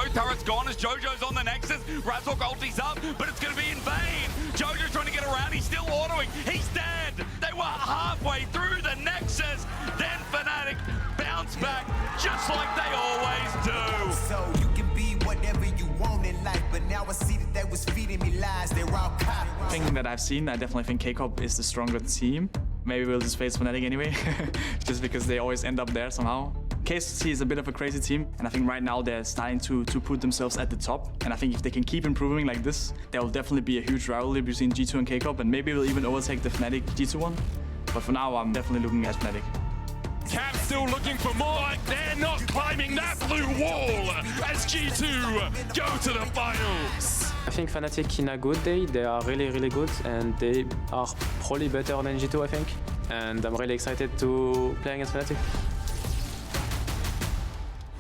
Both turrets gone as Jojo's on the Nexus. Razork ulti's up, but it's going to be in vain. Jojo's trying to get around. He's still autoing. He's dead. They were halfway through the Nexus. Then Fnatic bounce back just like they always do. So you can be whatever you want in life, but now I see that they was feeding me lies. They're all caught. Thing that I've seen, I definitely think K-Corp is the stronger team. Maybe we'll just face Fnatic anyway, just because they always end up there somehow. KC is a bit of a crazy team, and I think right now they're starting to put themselves at the top. And I think if they can keep improving like this, there will definitely be a huge rivalry between G2 and K-Corp, and maybe we'll even overtake the Fnatic G2 one. But for now, I'm definitely looking at Fnatic. Cap still looking for more. They're not climbing that blue wall as G2 go to the finals. I think Fnatic in a good day, they are really, really good, and they are probably better than G2, I think. And I'm really excited to play against Fnatic.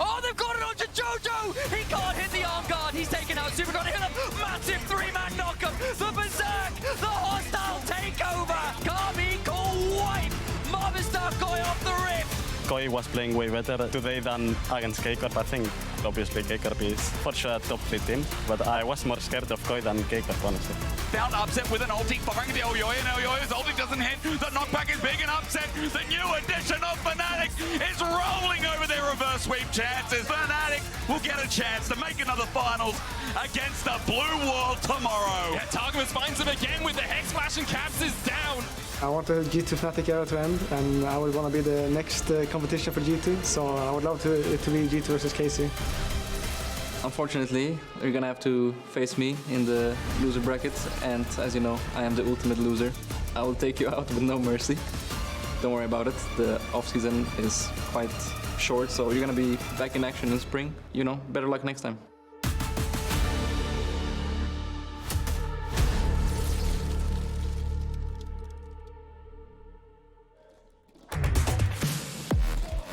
Oh, they've got it onto Jojo! He can't hit the arm guard. He's taken out Super Gonna hit him. Massive three-man knockup. The Berserk, the hostile takeover. Karmine Corp wipe. Movistar Koi off the rip. Koi was playing way better today than against K-Corp. I think obviously K-Corp is for sure a top 3 team, but I was more scared of Koi than K-Corp, honestly. Found upset with an ulti, firing the Elyoya, and Elyoya's ulti doesn't hit. The knockback is big and upset. The new addition of Fnatic is rolling over their reverse sweep chances. Fnatic will get a chance to make another finals against the Blue Wall tomorrow. Yeah, Targamas finds him again with the Hex Flash, and Caps is down. I want the G2 Fnatic era to end, and I would want to be the next competition for G2, so I would love it to be G2 versus KC. Unfortunately, you're gonna have to face me in the loser bracket, and as you know, I am the ultimate loser. I will take you out with no mercy. Don't worry about it, the off-season is quite short, so you're gonna be back in action in spring. You know, better luck next time.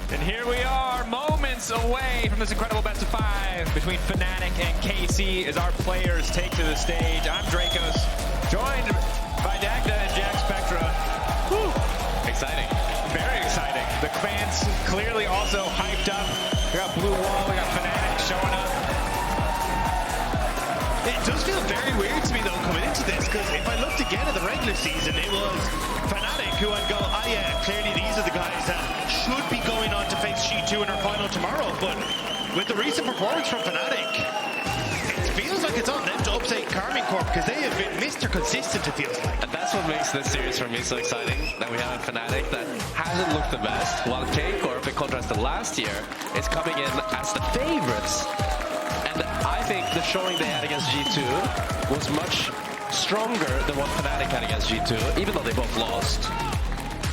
And here we are, moments away from this incredible best of 5 between Fnatic and KC as our players take to the stage. I'm Drakos, joined by Dagda and Jackspektra. Woo! Exciting, very exciting. The fans clearly also hyped up. We got Blue Wall, we got Fnatic showing up. It does feel very weird to me though coming into this, because if I looked again at the regular season, it was Fnatic who I'd go, oh yeah, clearly these are the guys that should be going on to face G2 in our final tomorrow. But with the recent performance from Fnatic, it feels like it's on them to upset Karmine Corp, because they have been Mr. Consistent, it feels like. And that's what makes this series for me so exciting, that we have a Fnatic that hasn't looked the best, while K-Corp, in contrast to last year, is coming in as the favorites. And I think the showing they had against G2 was much stronger than what Fnatic had against G2, even though they both lost.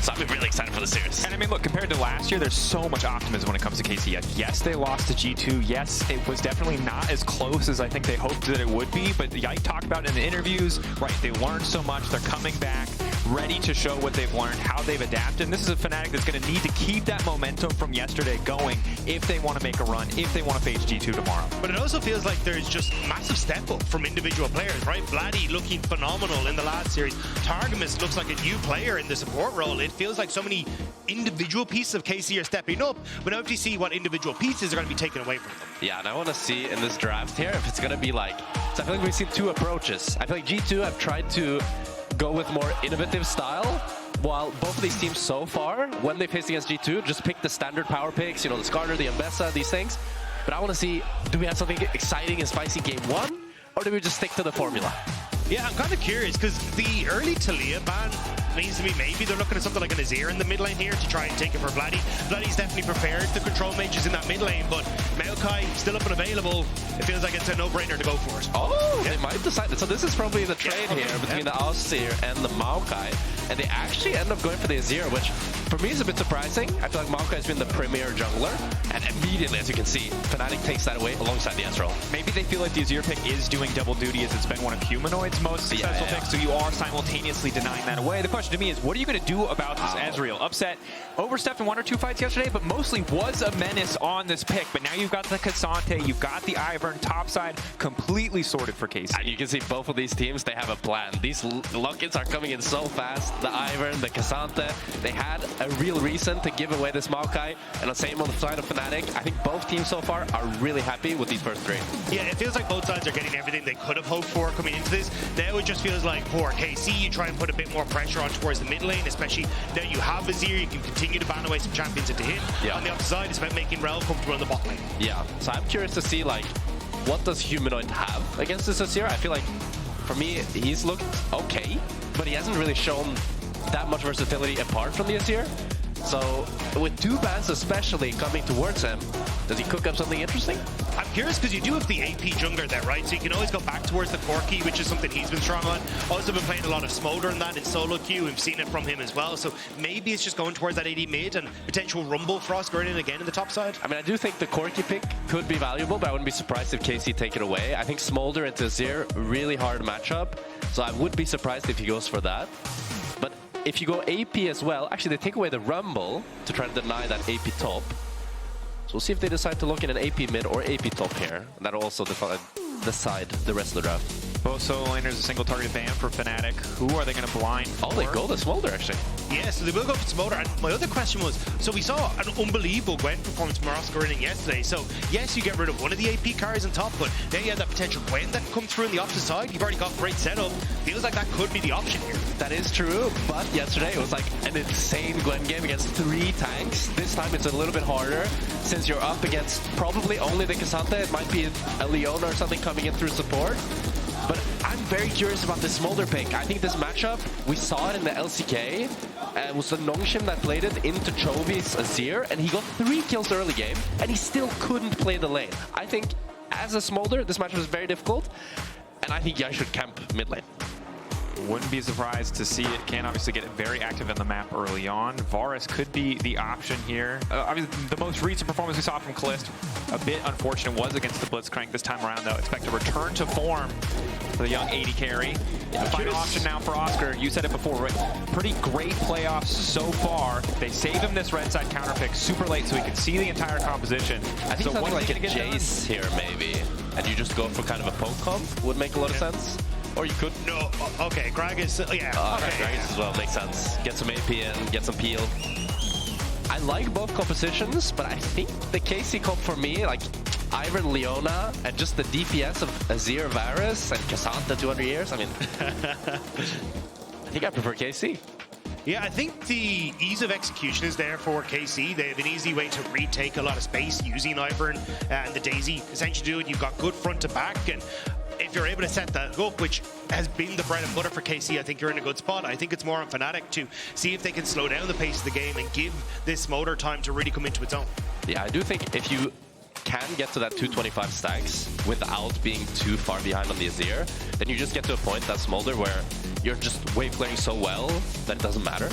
So I'm really excited for the series. And I mean, look, compared to last year, there's so much optimism when it comes to KC. Yes, they lost to G2. Yes, it was definitely not as close as I think they hoped that it would be. But Yike talked about it in the interviews, right? They learned so much. They're coming back, ready to show what they've learned, how they've adapted. And this is a Fnatic that's going to need to keep that momentum from yesterday going if they want to make a run, if they want to face G2 tomorrow. But it also feels like there's just massive step up from individual players, right? Vladi looking phenomenal in the last series. Targamas looks like a new player in the support role. It feels like so many individual pieces of KC are stepping up, but now to see what individual pieces are going to be taken away from them. Yeah, and I want to see in this draft here if it's going to be like... So I feel like we've seen 2 approaches. I feel like G2 have tried to go with more innovative style, while both of these teams so far, when they faced against G2, just pick the standard power picks, you know, the Skarner, the Ambessa, these things. But I want to see, do we have something exciting and spicy game 1, or do we just stick to the formula? Yeah, I'm kind of curious, because the early Talia ban means to me maybe they're looking at something like an Azir in the mid lane here to try and take it for Vladi. Vladi's definitely prepared the control mages in that mid lane, but Maokai still up and available. It feels like it's a no-brainer to go for it. Oh, yeah. They might decide. So this is probably the trade here between the Azir and the Maokai, and they actually end up going for the Azir, which for me is a bit surprising. I feel like Maokai has been the premier jungler, and immediately, as you can see, Fnatic takes that away alongside the Ezreal. Maybe they feel like the Azir pick is doing double duty as it's been one of Humanoid's most successful picks, so you are simultaneously denying that away. The question to me is, what are you going to do about this Ezreal? Upset, overstepped in 1 or 2 fights yesterday, but mostly was a menace on this pick. But now you've got the K'Sante, you've got the Ivern, topside, completely sorted for KC. And you can see both of these teams, they have a plan. These lock-ins are coming in so fast. The Ivern, the K'Sante, they had a real reason to give away this Maokai. And the same on the side of Fnatic. I think both teams so far are really happy with these first three. Yeah, it feels like both sides are getting everything they could have hoped for coming into this. Now it just feels like for KC, you try and put a bit more pressure on towards the mid lane, especially now you have Azir, you can continue to ban away some champions into him. Yeah. On the opposite side, it's about making Rell comfortable on the bot lane. Yeah, so I'm curious to see, like, what does Humanoid have against this Azir? I feel like, for me, he's looked okay, but he hasn't really shown that much versatility apart from the Azir. So, with two bans especially coming towards him, does he cook up something interesting? I'm curious because you do have the AP jungler there, right? So you can always go back towards the Corki, which is something he's been strong on. Also been playing a lot of Smolder in that in solo queue. We've seen it from him as well. So maybe it's just going towards that AD mid and potential rumble for Oscarinin again in the top side. I mean, I do think the Corki pick could be valuable, but I wouldn't be surprised if KC take it away. I think Smolder into Azir, really hard matchup. So I would be surprised if he goes for that. But if you go AP as well, actually they take away the Rumble to try to deny that AP top. So we'll see if they decide to look in an AP mid or AP top here. That'll also decide the rest of the draft. Both solo laners, a single target ban for Fnatic. Who are they going to blind for? Oh, they go to Smolder actually. Yeah, so they will go for Smolder. And my other question was, so we saw an unbelievable Gwen performance from Oscarinin yesterday. So yes, you get rid of one of the AP carries on top, but then you have that potential Gwen that can come through on the opposite side. You've already got great setup. Feels like that could be the option here. That is true, but yesterday it was like an insane Gwen game against 3 tanks. This time it's a little bit harder since you're up against probably only the Cassandra. It might be a Leona or something coming in through support. But I'm very curious about this Smolder pick. I think this matchup, we saw it in the LCK. It was the Nongshim that played it into Chovy's Azir, and he got 3 kills early game, and he still couldn't play the lane. I think as a Smolder, this matchup is very difficult, and I think Yike should camp mid lane. Wouldn't be surprised to see it. Can obviously get very active in the map early on. Varus could be the option here. Obviously, the most recent performance we saw from Caliste, a bit unfortunate, was against the Blitzcrank this time around, though. Expect a return to form for the young AD carry. The final option now for Oscar. You said it before, right? Pretty great playoffs so far. They save him this red side counter pick super late so he can see the entire composition. I think something like a Jace here, maybe. And you just go for kind of a poke comp would make a lot of sense. Or you could... No, okay, Gragas, yeah. Okay. Gragas as well, makes sense. Get some AP in, get some peel. I like both compositions, but I think the KC comp for me, like Ivern, Leona, and just the DPS of Azir, Varus, and Cassandra 200 years, I mean... I think I prefer KC. Yeah, I think the ease of execution is there for KC. They have an easy way to retake a lot of space using Ivern and the Daisy. Essentially do it, you've got good front to back, and if you're able to set that up, which has been the bread and butter for KC, I think you're in a good spot. I think it's more on Fnatic to see if they can slow down the pace of the game and give this Smolder time to really come into its own. Yeah, I do think if you can get to that 225 stacks without being too far behind on the Azir, then you just get to a point, that Smolder, where you're just wave clearing so well that it doesn't matter.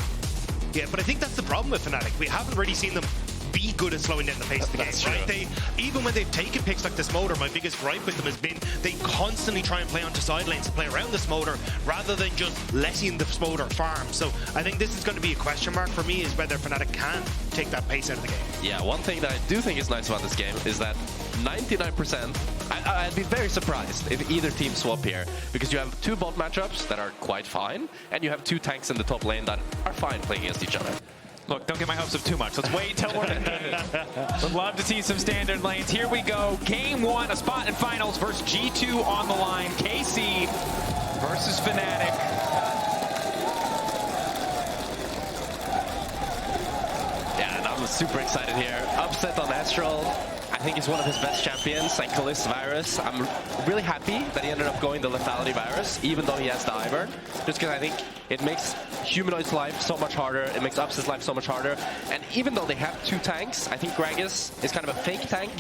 Yeah, but I think that's the problem with Fnatic. We haven't really seen them be good at slowing down the pace of the game, right? They, even when they've taken picks like the Smolder, my biggest gripe with them has been they constantly try and play onto side lanes to play around the Smolder rather than just letting the Smolder farm. So I think this is going to be a question mark for me, is whether Fnatic can take that pace out of the game. Yeah, one thing that I do think is nice about this game is that 99%, I'd be very surprised if either team swap here, because you have 2 bot matchups that are quite fine, and you have 2 tanks in the top lane that are fine playing against each other. Look, don't get my hopes up too much. Let's wait till we're in Would love to see some standard lanes. Here we go. Game 1, a spot in finals versus G2 on the line. KC versus Fnatic. Yeah, and I'm super excited here. Upset on Ezreal. I think he's one of his best champions, like Caliste Varus. I'm really happy that he ended up going the lethality Varus, even though he has the Ivern. Just because I think it makes Humanoid's life so much harder, it makes Upset's life so much harder. And even though they have 2 tanks, I think Gragas is kind of a fake tank,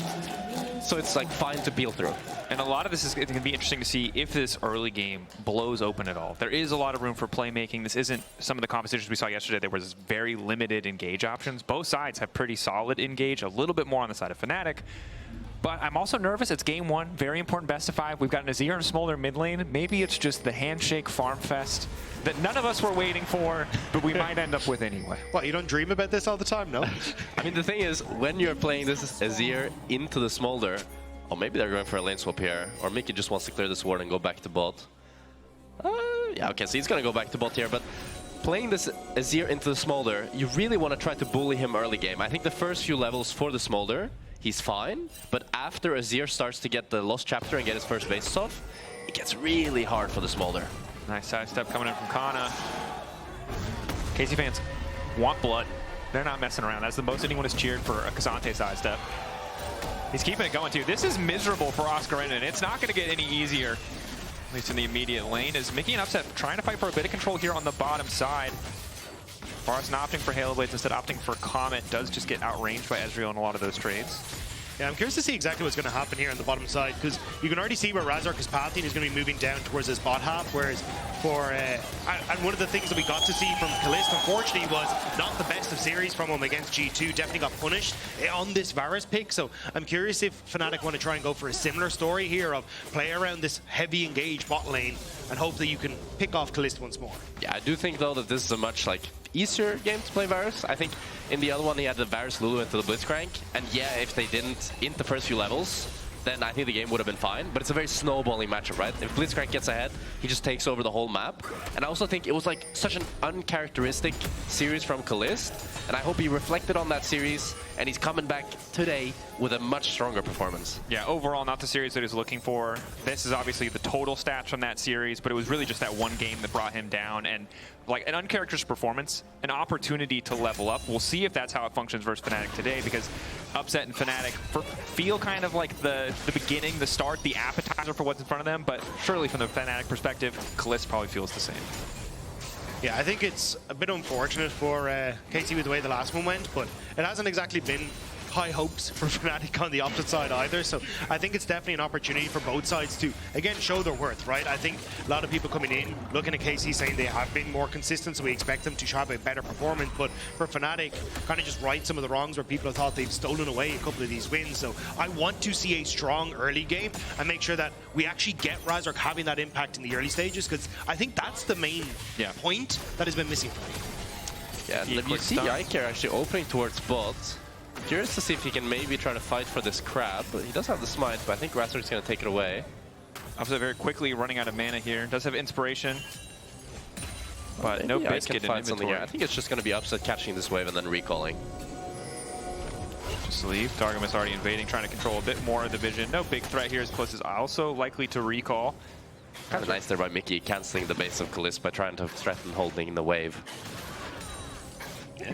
so it's like fine to peel through. And a lot of this is going to be interesting to see if this early game blows open at all. There is a lot of room for playmaking. This isn't some of the competitions we saw yesterday. There was very limited engage options. Both sides have pretty solid engage, a little bit more on the side of Fnatic. But I'm also nervous. It's game 1, very important best of 5. We've got an Azir and Smolder mid lane. Maybe it's just the handshake farm fest that none of us were waiting for, but we might end up with anyway. What, you don't dream about this all the time, no? I mean, the thing is, when you're playing this Azir into the Smolder, or maybe they're going for a lane swap here, or Mikyx just wants to clear this ward and go back to bot. Yeah, okay, so he's going to go back to bot here, but playing this Azir into the Smolder, you really want to try to bully him early game. I think the first few levels for the Smolder, he's fine, but after Azir starts to get the Lost Chapter and get his first bases off, it gets really hard for the Smolder. Nice side step coming in from Canna. KC fans want blood. They're not messing around. That's the most anyone has cheered for a Kazante side step. He's keeping it going too. This is miserable for Oscarinin. It's not going to get any easier, at least in the immediate lane, as Mickey and Upset trying to fight for a bit of control here on the bottom side. Varus not opting for Halo Blades, instead opting for Comet. Does just get outranged by Ezreal in a lot of those trades. Yeah, I'm curious to see exactly what's going to happen here on the bottom side, because you can already see where Razork is pathing. He's going to be moving down towards his bot half, whereas for... and one of the things that we got to see from Caliste, unfortunately, was not the best of series from him against G2. Definitely got punished on this Varus pick, so I'm curious if Fnatic want to try and go for a similar story here of play around this heavy engaged bot lane and hope that you can pick off Caliste once more. Yeah, I do think, though, that this is a much, easier game to play Varus. I think in the other one he had the Varus Lulu into the Blitzcrank, and yeah, if they didn't in the first few levels, then I think the game would have been fine. But it's a very snowballing matchup, right? If Blitzcrank gets ahead, he just takes over the whole map. And I also think it was such an uncharacteristic series from Caliste, and I hope he reflected on that series, and he's coming back today with a much stronger performance. Yeah, overall, not the series that he's looking for. This is obviously the total stats from that series, but it was really just that one game that brought him down, and an uncharacteristic performance, an opportunity to level up. We'll see if that's how it functions versus Fnatic today, because Upset and Fnatic feel kind of like the beginning, the start, the appetizer for what's in front of them, but surely from the Fnatic perspective, Caliste probably feels the same. Yeah, I think it's a bit unfortunate for KC with the way the last one went, but it hasn't exactly been high hopes for Fnatic on the opposite side either, so I think it's definitely an opportunity for both sides to, again, show their worth, right? I think a lot of people coming in, looking at KC saying they have been more consistent, so we expect them to have a better performance, but for Fnatic, kind of just right some of the wrongs where people have thought they've stolen away a couple of these wins, so I want to see a strong early game and make sure that we actually get Razork having that impact in the early stages, because I think that's the main point that has been missing for me. Yeah, and you see Yike actually opening towards bot. Curious to see if he can maybe try to fight for this crab, but he does have the smite, but I think Razork's going to take it away. Obviously very quickly running out of mana here. Does have inspiration, but no biscuit in inventory. I think it's just going to be Upset catching this wave and then recalling. Just leave. Targamas already invading, trying to control a bit more of the vision. No big threat here, as close as also likely to recall. Kind of nice there by Mickey, cancelling the base of Caliste by trying to threaten holding the wave.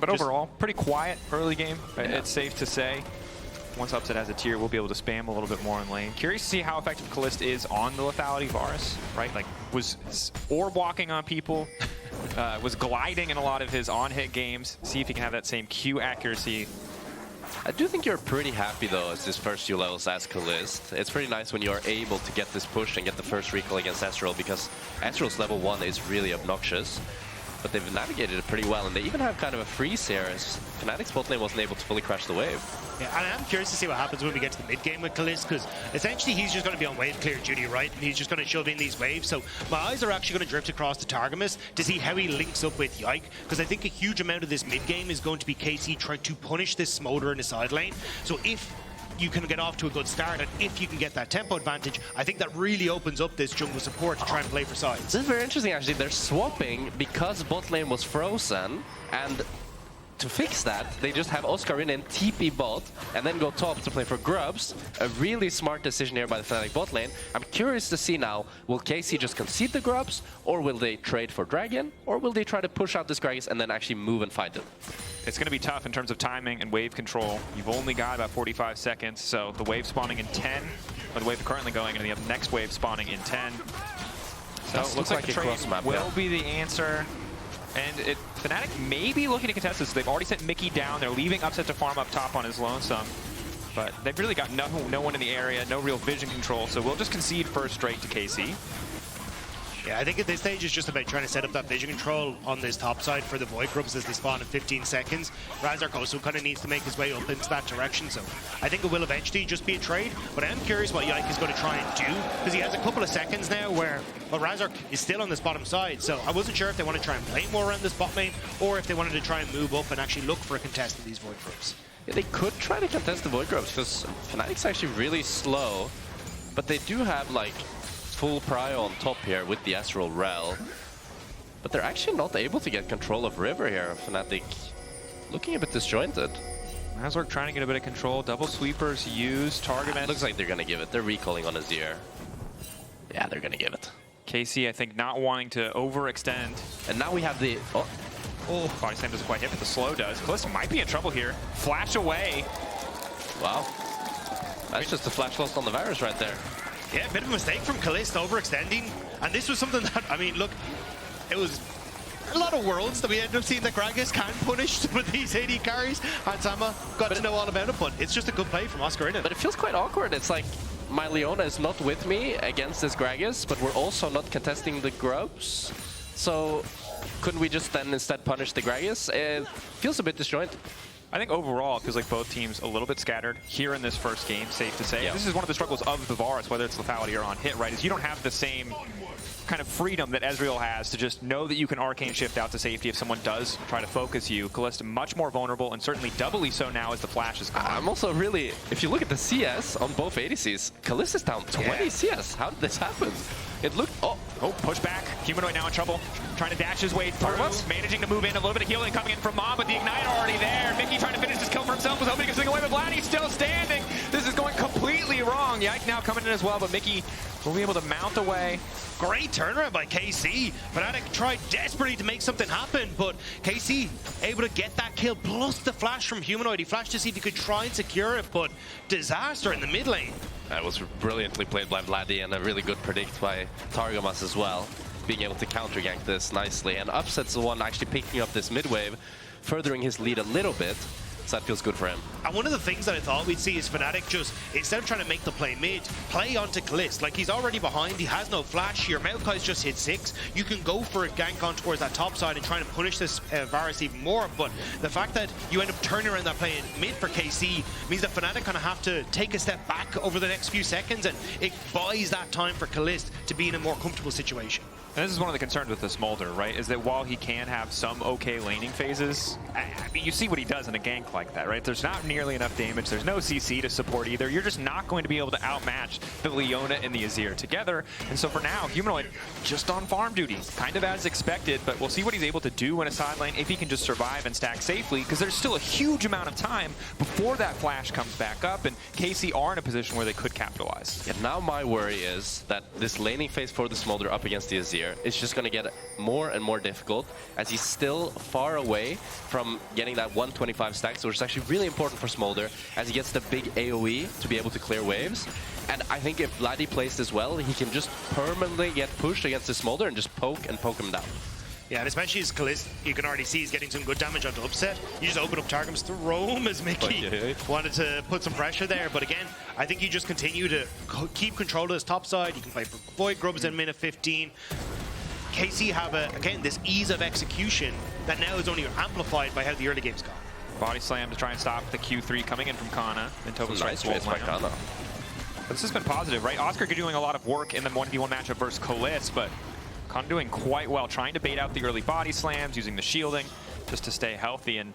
But overall, pretty quiet early game. It's safe to say. Once Upset has a tier, we'll be able to spam a little bit more in lane. Curious to see how effective Caliste is on the lethality Varus, right? Was orb walking on people, was gliding in a lot of his on-hit games. See if he can have that same Q accuracy. I do think you're pretty happy, though, as this first few levels as Caliste. It's pretty nice when you're able to get this push and get the first recall against Ezreal, because Ezreal's level 1 is really obnoxious. But they've navigated it pretty well, and they even have kind of a freeze here, as Fnatic's bot lane wasn't able to fully crash the wave. Yeah, and I'm curious to see what happens when we get to the mid-game with Caliste, because essentially he's just going to be on wave clear duty, right? And he's just going to shove in these waves. So my eyes are actually going to drift across to Targamas to see how he links up with Yike, because I think a huge amount of this mid-game is going to be KC trying to punish this Smolder in the side lane. So if you can get off to a good start, and if you can get that tempo advantage, I think that really opens up this jungle support to try and play for sides. This is very interesting, actually. They're swapping because bot lane was frozen, and to fix that, they just have Oscarinin TP bot and then go top to play for Grubs. A really smart decision here by the Fnatic bot lane. I'm curious to see now, will KC just concede the Grubs, or will they trade for Dragon, or will they try to push out this Gragas and then actually move and fight it? It's going to be tough in terms of timing and wave control. You've only got about 45 seconds, so the wave spawning in 10, or the wave currently going, and the next wave spawning in 10. So it looks like the trade will be the answer. And Fnatic may be looking to contest this. They've already sent Mickey down. They're leaving Upset to farm up top on his lonesome. But they've really got no one in the area, no real vision control, so we'll just concede first straight to KC. Yeah, I think at this stage it's just about trying to set up that vision control on this top side for the Void Grubs as they spawn in 15 seconds. Razork also kind of needs to make his way up into that direction, so I think it will eventually just be a trade, but I am curious what Yike is going to try and do, because he has a couple of seconds now where, well, Razork is still on this bottom side, so I wasn't sure if they want to try and play more around this bot lane, or if they wanted to try and move up and actually look for a contest in these Void Grubs. Yeah, they could try to contest the Void Grubs, because Fnatic's actually really slow, but they do have, full prio on top here with the Ezreal Rell. But they're actually not able to get control of River here. Fnatic looking a bit disjointed. Razork trying to get a bit of control. Double sweepers used. Targamas. Looks like they're going to give it. They're recalling on Azir. Yeah, they're going to give it. KC, I think, not wanting to overextend. And now we have the... Oh, body slam doesn't quite hit, but the slow does. Caliste might be in trouble here. Flash away. Wow. That's just a flash lost on the Varus right there. Yeah, a bit of a mistake from Caliste overextending. And this was something that, I mean, look, it was a lot of worlds that we ended up seeing that Gragas can punish with these AD carries. And Sama got to know all about it, but it's just a good play from Oscarinin. But it feels quite awkward. It's like my Leona is not with me against this Gragas, but we're also not contesting the Grubs. So couldn't we just then instead punish the Gragas? It feels a bit disjointed. I think overall, it feels like both teams a little bit scattered here in this first game, safe to say. Yeah. This is one of the struggles of the Varus, whether it's lethality or on hit, right? Is you don't have the same kind of freedom that Ezreal has to just know that you can arcane shift out to safety if someone does try to focus you. Caliste much more vulnerable, and certainly doubly so now as the flash is gone. I'm also really, if you look at the CS on both ADCs, Caliste is down 20 CS. How did this happen? It looked, oh, push back. Humanoid now in trouble. Trying to dash his way through. Targamas? Managing to move in. A little bit of healing coming in from Mom, but the Ignite already there. Mikyx trying to finish this kill for himself. Was hoping to swing away, but Vladi's still standing. This is going completely wrong. Yike now coming in as well, but Mikyx will be able to mount away. Great turnaround by KC. Fnatic tried desperately to make something happen, but KC able to get that kill, plus the flash from Humanoid. He flashed to see if he could try and secure it, but disaster in the mid lane. That was brilliantly played by Vladi and a really good predict by Targamas as well. Being able to counter gank this nicely. And Upset's the one actually picking up this mid wave, furthering his lead a little bit. So that feels good for him. And one of the things that I thought we'd see is Fnatic just, instead of trying to make the play mid, play onto Caliste. Like, he's already behind, he has no flash. Your Maokai's just hit 6. You can go for a gank on towards that top side and try and punish this Varus even more. But the fact that you end up turning around that play in mid for KC means that Fnatic kind of have to take a step back over the next few seconds, and it buys that time for Caliste to be in a more comfortable situation. And this is one of the concerns with the Smolder, right? Is that while he can have some okay laning phases, I mean, you see what he does in a gank like that, right? There's not nearly enough damage. There's no CC to support either. You're just not going to be able to outmatch the Leona and the Azir together. And so for now, Humanoid just on farm duty, kind of as expected, but we'll see what he's able to do in a side lane if he can just survive and stack safely, because there's still a huge amount of time before that flash comes back up, and KC are in a position where they could capitalize. Yeah, now my worry is that this laning phase for the Smolder up against the Azir is just going to get more and more difficult, as he's still far away from getting that 125 stacks, which is actually really important for Smolder, as he gets the big AoE to be able to clear waves. And I think if Vladi plays this well, he can just permanently get pushed against the Smolder and just poke him down. Yeah, and especially as Caliste, you can already see he's getting some good damage onto Upset. You just open up Targamas to roam as Mickey wanted to put some pressure there. But again, I think you just continue to keep control of his top side. You can play for Void Grubs in minute 15. KC have, again, this ease of execution that now is only amplified by how the early game's gone. Body slam to try and stop the Q3 coming in from Canna. And Toby's nice trades by Canna. This has been positive, right? Oscar doing a lot of work in the 1v1 matchup versus Caliste, but Canna doing quite well, trying to bait out the early body slams, using the shielding just to stay healthy. And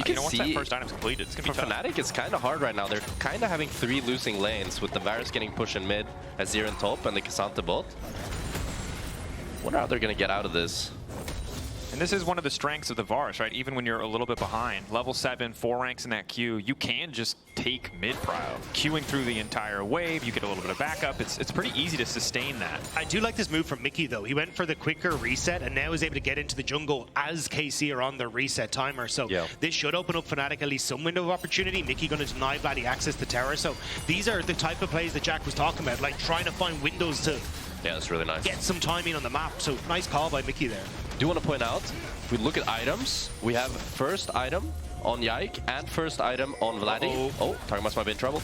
you know, once that first item's completed, it's going to be tough. Fnatic, it's kind of hard right now. They're kind of having 3 losing lanes, with the Varus getting pushed in mid, Azir in top, and the K'Sante bot. Wonder how they're going to get out of this. And this is one of the strengths of the Varus, right? Even when you're a little bit behind. Level 7, 4 ranks in that queue, you can just take mid-prio. Queuing through the entire wave, you get a little bit of backup. It's pretty easy to sustain that. I do like this move from Mickey, though. He went for the quicker reset and now is able to get into the jungle as KC are on the reset timer. So this should open up Fnatic at least some window of opportunity. Mickey going to deny Vladi access to tower. So these are the type of plays that Jack was talking about, like trying to find windows to that's really nice. Get some timing on the map. So nice call by Mickey there. Do want to point out, if we look at items, we have first item on Yike and first item on Vladi. Oh, Targamas might be in trouble.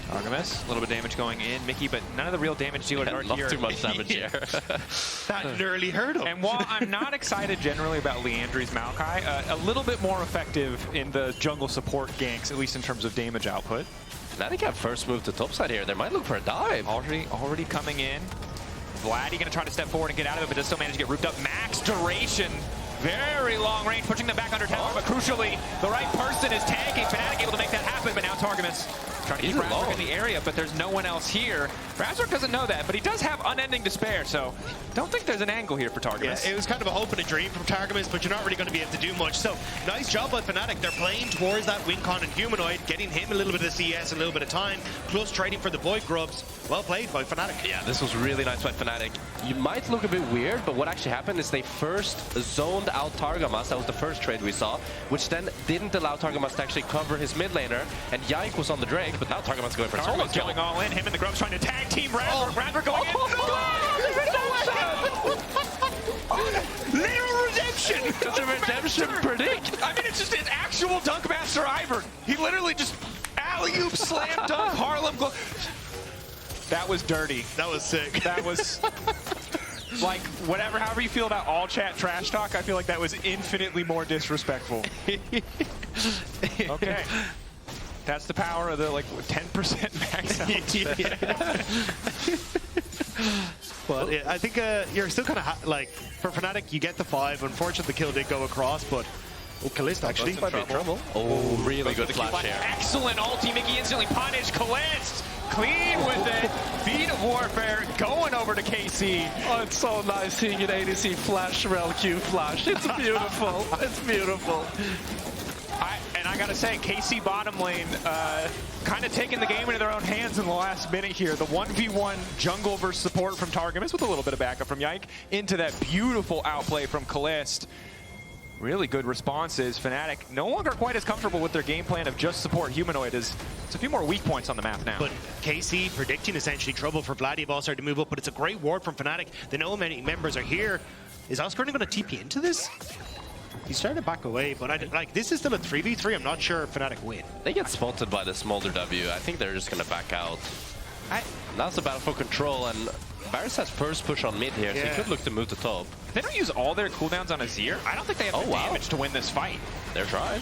Targamas, a little bit of damage going in. Mickey, but none of the real damage dealers are here. Not too much damage here. That nearly hurt him. And while I'm not excited generally about Leandri's Maokai, a little bit more effective in the jungle support ganks, at least in terms of damage output. Fnatic have first move to top side here. They might look for a dive. Already coming in. Vladi going to try to step forward and get out of it, but does still manage to get roofed up. Max duration. Very long range, pushing them back under tower, but crucially, the right person is tanking. Fnatic able to make that happen, but now Targamas Trying to keep Razork in the area, but there's no one else here. Razork doesn't know that, but he does have unending despair, so don't think there's an angle here for Targamas. Yeah, it was kind of a hope and a dream from Targamas, but you're not really going to be able to do much. So nice job by Fnatic. They're playing towards that Wincon and Humanoid, getting him a little bit of CS, a little bit of time, plus trading for the Void Grubs. Well played by Fnatic. Yeah, this was really nice by Fnatic. You might look a bit weird, but what actually happened is they first zoned out Targamas. That was the first trade we saw, which then didn't allow Targamas to actually cover his mid laner, and Yike was on the Drake, but now Targamas going for a solo kill. Going all in, him and the Grubs trying to tag team Razork. Razork going in. Little redemption. It's a redemption predict. I mean, it's just an actual Dunkmaster Ivern. He literally just alley-oop, slam dunk, Harlem. That was dirty. That was sick. That was like whatever. However you feel about all chat trash talk, I feel like that was infinitely more disrespectful. Okay. That's the power of the like 10% max out. Well, yeah, I think you're still kind of like, for Fnatic, you get the 5. Unfortunately, the kill did go across, but Caliste actually might be in trouble. Oh, really good flash here. Excellent ulti. Mikyx instantly punished. Caliste clean with it. Feet of Warfare going over to KC. Oh, it's so nice seeing an ADC flash Rell Q flash. It's beautiful. It's beautiful. And I gotta say, KC bottom lane kind of taking the game into their own hands in the last minute here. The 1v1 jungle versus support from Targamas with a little bit of backup from Yike into that beautiful outplay from Caliste. Really good responses. Fnatic no longer quite as comfortable with their game plan of just support Humanoid. It's a few more weak points on the map now. But KC predicting essentially trouble for Vladi have all started to move up, but it's a great ward from Fnatic. They know many members are here. Is Oscarinin going to TP into this? He started to back away, but this is still a 3v3. I'm not sure if Fnatic win. They get spotted by the Smolder W. I think they're just going to back out. Now's the battle for control, and Varus has first push on mid here, so he could look to move to top. They don't use all their cooldowns on Azir. I don't think they have the damage to win this fight. They're trying.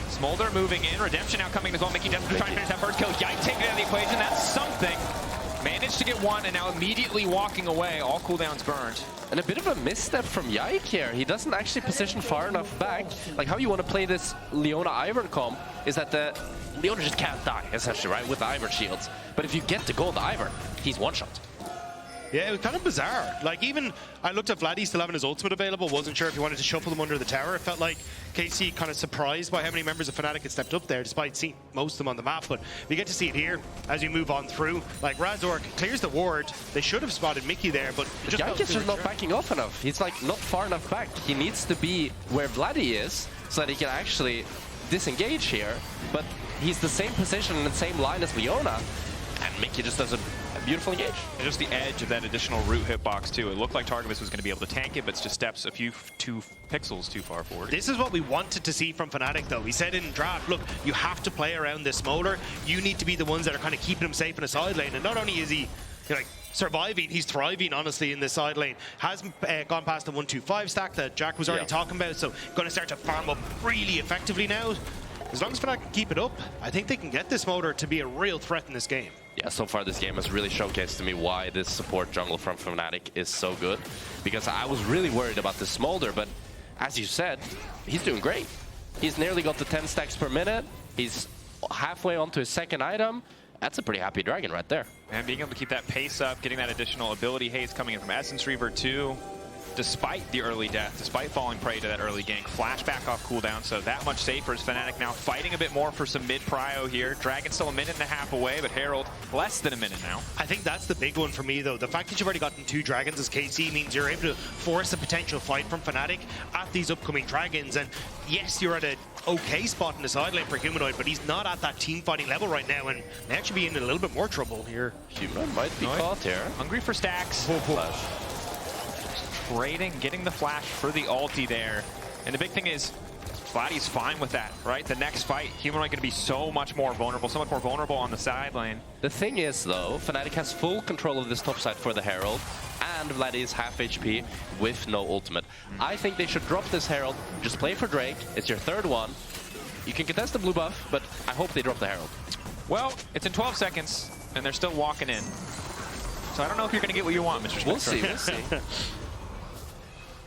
Smolder moving in. Redemption now coming as well. Mikyx definitely trying to finish that first kill. Yike taking it out of the equation. That's something. Managed to get one, and now immediately walking away. All cooldowns burned. And a bit of a misstep from Yike here. He doesn't actually position far enough back. Like how you want to play this Leona Ivern comp is that the Leona just can't die, essentially, right? With the Ivern shields. But if you get to go on the Ivern, he's one-shot. Yeah, it was kind of bizarre. Like, even I looked at Vladi still having his ultimate available. Wasn't sure if he wanted to shuffle them under the tower. It felt like KC kind of surprised by how many members of Fnatic had stepped up there, despite seeing most of them on the map. But we get to see it here as we move on through. Like, Razork clears the ward. They should have spotted Mickey there, but Yike is just not backing off enough. He's like not far enough back. He needs to be where Vladi is so that he can actually disengage here. But he's the same position and the same line as Leona, and Mickey just does a beautiful engage. And just the edge of that additional root hitbox too. It looked like Targamas was going to be able to tank it, but just steps a few 2 pixels too far forward. This is what we wanted to see from Fnatic though. We said in draft, look, you have to play around this Smolder. You need to be the ones that are kind of keeping him safe in a side lane. And not only is he like surviving, he's thriving honestly in this side lane. Hasn't gone past the 1-2-5 stack that Jack was already talking about, so going to start to farm up really effectively now. As long as Fnatic can keep it up, I think they can get this Smolder to be a real threat in this game. Yeah, so far this game has really showcased to me why this support jungle from Fnatic is so good. Because I was really worried about the Smolder, but as you said, he's doing great. He's nearly got the 10 stacks per minute. He's halfway onto his second item. That's a pretty happy dragon right there. And being able to keep that pace up, getting that additional ability haste coming in from Essence Reaver too. Despite the early death, despite falling prey to that early gank, flashback off cooldown, so that much safer is Fnatic now fighting a bit more for some mid-prio here. Dragon still a minute and a half away, but Herald less than a minute now. I think that's the big one for me though. The fact that you've already gotten 2 dragons as KC means you're able to force a potential fight from Fnatic at these upcoming dragons. And yes, you're at an okay spot in the side lane for Humanoid, but he's not at that team fighting level right now, and may actually be in a little bit more trouble here. Humanoid might be caught here. Hungry for stacks. Trading, getting the flash for the ulti there. And the big thing is, Vladi's fine with that, right? The next fight, Humanoid going to be so much more vulnerable on the side lane. The thing is, though, Fnatic has full control of this top side for the Herald, and Vladi is half HP with no ultimate. I think they should drop this Herald, just play for Drake. It's your third one. You can contest the blue buff, but I hope they drop the Herald. Well, it's in 12 seconds, and they're still walking in. So I don't know if you're going to get what you want, Mr. Spectra. We'll see.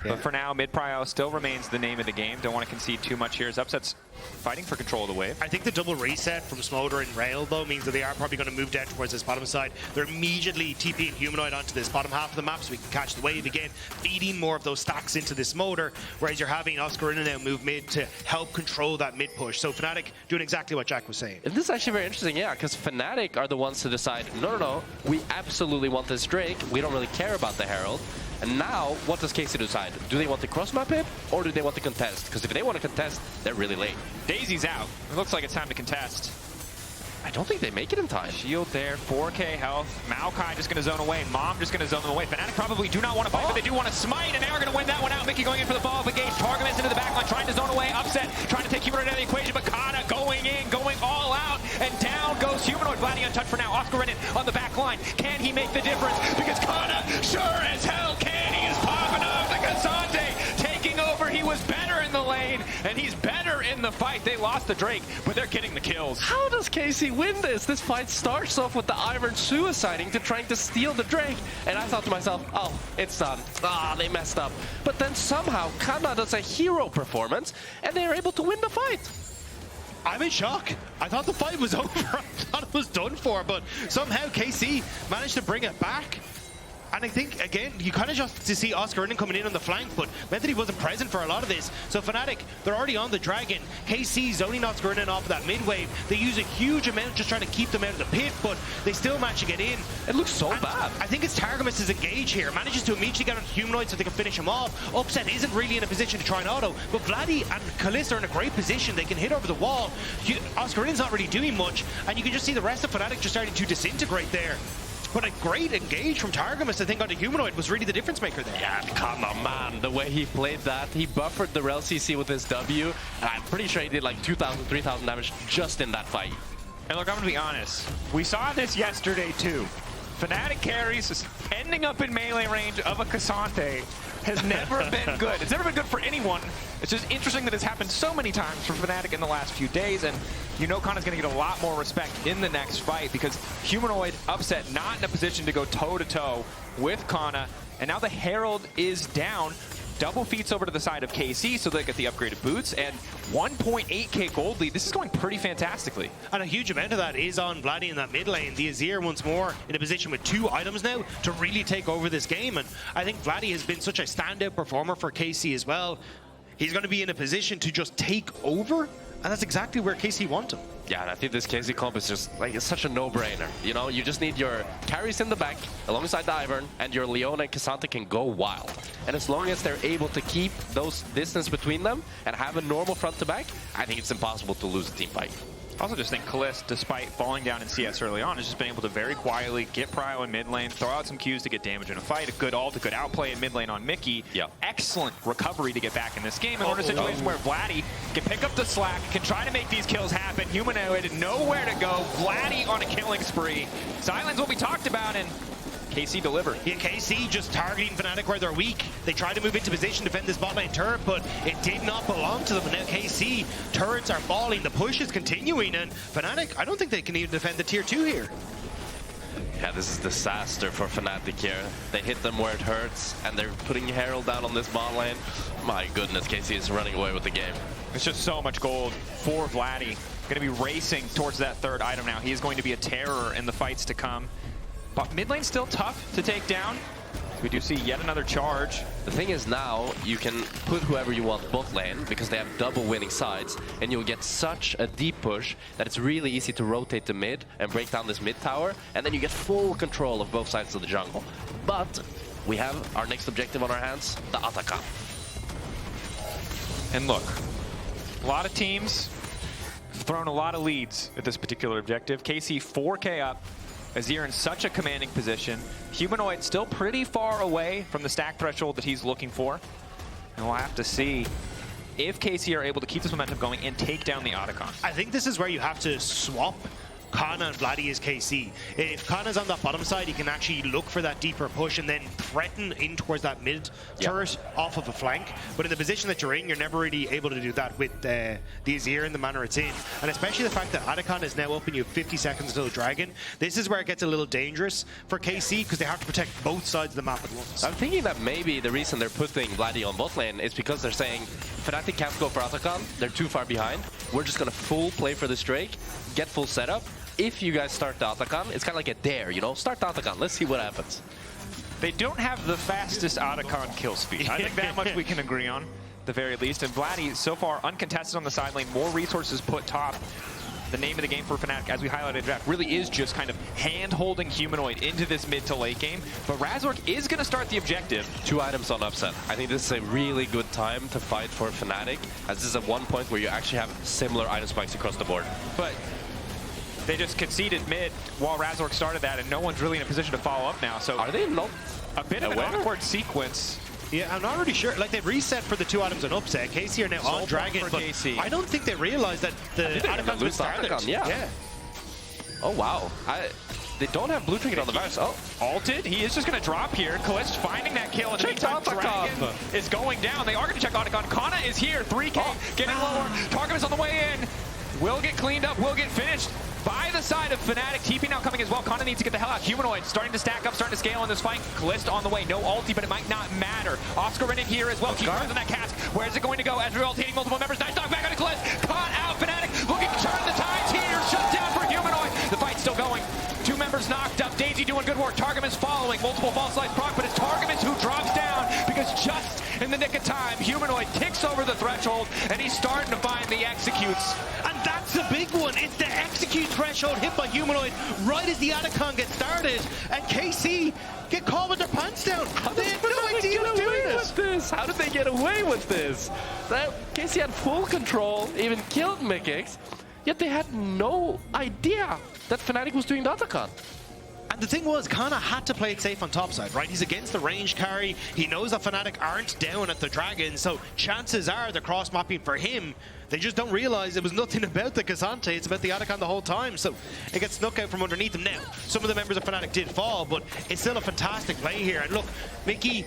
But for now, mid-prio still remains the name of the game. Don't want to concede too much here as Upset's fighting for control of the wave. I think the double reset from Smolder and Rell, though, means that they are probably going to move down towards this bottom side. They're immediately TPing Humanoid onto this bottom half of the map so we can catch the wave again, feeding more of those stacks into this Smolder, whereas you're having Oscarinin now move mid to help control that mid push. So Fnatic doing exactly what Jack was saying. And this is actually very interesting, yeah, because Fnatic are the ones to decide, no, we absolutely want this Drake. We don't really care about the Herald. And now, what does KC decide? Do they want the cross-map hit, or do they want to contest? Because if they want to contest, they're really late. Daisy's out. It looks like it's time to contest. I don't think they make it in time. Shield there, 4k health. Maokai just going to zone away. Mom just going to zone them away. Fnatic probably do not want to fight, but they do want to smite, and now we're going to win that one out. Mikyx going in for the follow-up engage. Targamas into the backline, trying to zone away. Upset, trying to take Humanoid out of the equation, but Canna going in, going all out, and down goes Humanoid. Vladi untouched for now. Oscarinin on the back line. Can he make the difference? Because Canna sure as hell can. He is popping off the Cassante, taking over. He was better in the lane, and he's better in the fight. They lost the Drake, but they're getting the kills. How does KC win this? This fight starts off with the Ivern suiciding to trying to steal the Drake, and I thought to myself, oh, it's done. Ah, they messed up. But then somehow Canna does a hero performance, and they are able to win the fight. I'm in shock. I thought the fight was over. I thought it was done for, but somehow KC managed to bring it back. And I think, again, you kind of just to see Oscarinin coming in on the flank, but meant that he wasn't present for a lot of this. So Fnatic, they're already on the Dragon. KC zoning Oscarinin off of that mid wave. They use a huge amount just trying to keep them out of the pit, but they still manage to get in. It looks so bad. I think it's Targamas' engage here. Manages to immediately get on Humanoid so they can finish him off. Upset isn't really in a position to try and auto, but Vladi and Caliste are in a great position. They can hit over the wall. Oscarin's not really doing much, and you can just see the rest of Fnatic just starting to disintegrate there. But a great engage from Targamas, I think, on the Humanoid was really the difference maker there. Yeah, come on, man. The way he played that, he buffered the Rell CC with his W, and I'm pretty sure he did like 2,000, 3,000 damage just in that fight. And look, I'm going to be honest. We saw this yesterday, too. Fnatic carries ending up in melee range of a Cassante has never been good. It's never been good for anyone. It's just interesting that it's happened so many times for Fnatic in the last few days, and you know Canna's going to get a lot more respect in the next fight because Humanoid Upset not in a position to go toe-to-toe with Canna, and now the Herald is down. Double feats over to the side of KC so they get the upgraded boots, and 1.8k gold lead. This is going pretty fantastically. And a huge amount of that is on Vladi in that mid lane. The Azir once more in a position with 2 items now to really take over this game, and I think Vladi has been such a standout performer for KC as well. He's going to be in a position to just take over, and that's exactly where KC want him. Yeah, and I think this KC comp is just like, it's such a no-brainer. You know, you just need your carries in the back alongside the Ivern, and your Leona and Cassante can go wild. And as long as they're able to keep those distance between them and have a normal front to back, I think it's impossible to lose a team fight. I also just think Caliste, despite falling down in CS early on, has just been able to very quietly get prio in mid lane, throw out some Qs to get damage in a fight, a good ult, a good outplay in mid lane on Mikyx. Yep. Excellent recovery to get back in this game. And we're in a situation where Vladi can pick up the slack, can try to make these kills happen. Humanoid, nowhere to go. Vladi on a killing spree. Silence will be talked about, and KC delivered. Yeah, KC just targeting Fnatic where they're weak. They tried to move into position to defend this bot lane turret, but it did not belong to them. And now KC, turrets are falling, the push is continuing, and Fnatic, I don't think they can even defend the tier 2 here. Yeah, this is disaster for Fnatic here. They hit them where it hurts, and they're putting Herald down on this bot lane. My goodness, KC is running away with the game. It's just so much gold for Vladi. Going to be racing towards that third item now. He is going to be a terror in the fights to come. But mid lane's still tough to take down. We do see yet another charge. The thing is now, you can put whoever you want both lane, because they have double winning sides, and you'll get such a deep push that it's really easy to rotate to mid and break down this mid tower, and then you get full control of both sides of the jungle. But we have our next objective on our hands, the Ataka. And look, a lot of teams have thrown a lot of leads at this particular objective. KC 4k up. Azir in such a commanding position. Humanoid still pretty far away from the stack threshold that he's looking for. And we'll have to see if KC are able to keep this momentum going and take down the Otacon. I think this is where you have to swap Canna and Vladi is KC. If Canna's on that bottom side, he can actually look for that deeper push and then threaten in towards that mid turret off of a flank. But in the position that you're in, you're never really able to do that with the Azir in the manner it's in. And especially the fact that Adakon is now up and you have 50 seconds until Dragon. This is where it gets a little dangerous for KC because they have to protect both sides of the map at once. I'm thinking that maybe the reason they're putting Vladi on bot lane is because they're saying Fnatic can't go for Adakon, they're too far behind. We're just gonna full play for this Drake, get full setup. If you guys start the Adakon, it's kind of like a dare, you know? Start the Adakon, let's see what happens. They don't have the fastest Adakon kill speed. I think that much we can agree on, the very least. And Vladi, so far, uncontested on the side lane, more resources put top. The name of the game for Fnatic, as we highlighted in draft, really is just kind of hand-holding Humanoid into this mid to late game. But Razork is going to start the objective. 2 items on upset. I think this is a really good time to fight for Fnatic, as this is at one point where you actually have similar item spikes across the board. But they just conceded mid while Razork started that, and no one's really in a position to follow up now. So are they not a bit of an awkward sequence? Yeah, I'm not really sure. Like, they've reset for the 2 items on upset. KC are now on Dragon, but KC. I don't think they realized that the Adakon's been started. Yeah. Oh, wow. They don't have blue trinket on the Varus. Oh, ulted. He is just going to drop here. Caliste finding that kill. And the meantime, Dragon is going down. They are going to check Adakon. Canna is here. 3K getting lower. Targamas on the way in. Will get cleaned up. Will get finished by the side of Fnatic. TP now coming as well. Canna needs to get the hell out. Humanoid starting to stack up, starting to scale in this fight. Caliste on the way. No ulti, but it might not matter. Oscarinin here as well. Keep running that cask. Where is it going to go? Ezreal hitting multiple members. Nice knock back on Caliste. Caught out. Fnatic looking to turn the tides here. Shut down for Humanoid. The fight's still going. 2 members knocked up. Daisy doing good work. Targamas following. Multiple false lights proc, but it's Targamas who drops down because just in the nick of time, Humanoid kicks over the threshold and he's starting to find the executes. And that's the big one. It's the execute threshold hit by Humanoid right as the Adakon gets started. And KC get caught with their pants down. They had no idea of doing this. How did they get away with this? KC had full control, even killed Mikyx, yet they had no idea that Fnatic was doing the Adakon. And the thing was, Canna had to play it safe on top side, right? He's against the range carry. He knows that Fnatic aren't down at the Dragon, so chances are they're cross-mapping for him. They just don't realize it was nothing about the Cassante, it's about the Adakon the whole time. So it gets snuck out from underneath them. Now, some of the members of Fnatic did fall, but it's still a fantastic play here. And look, Mickey,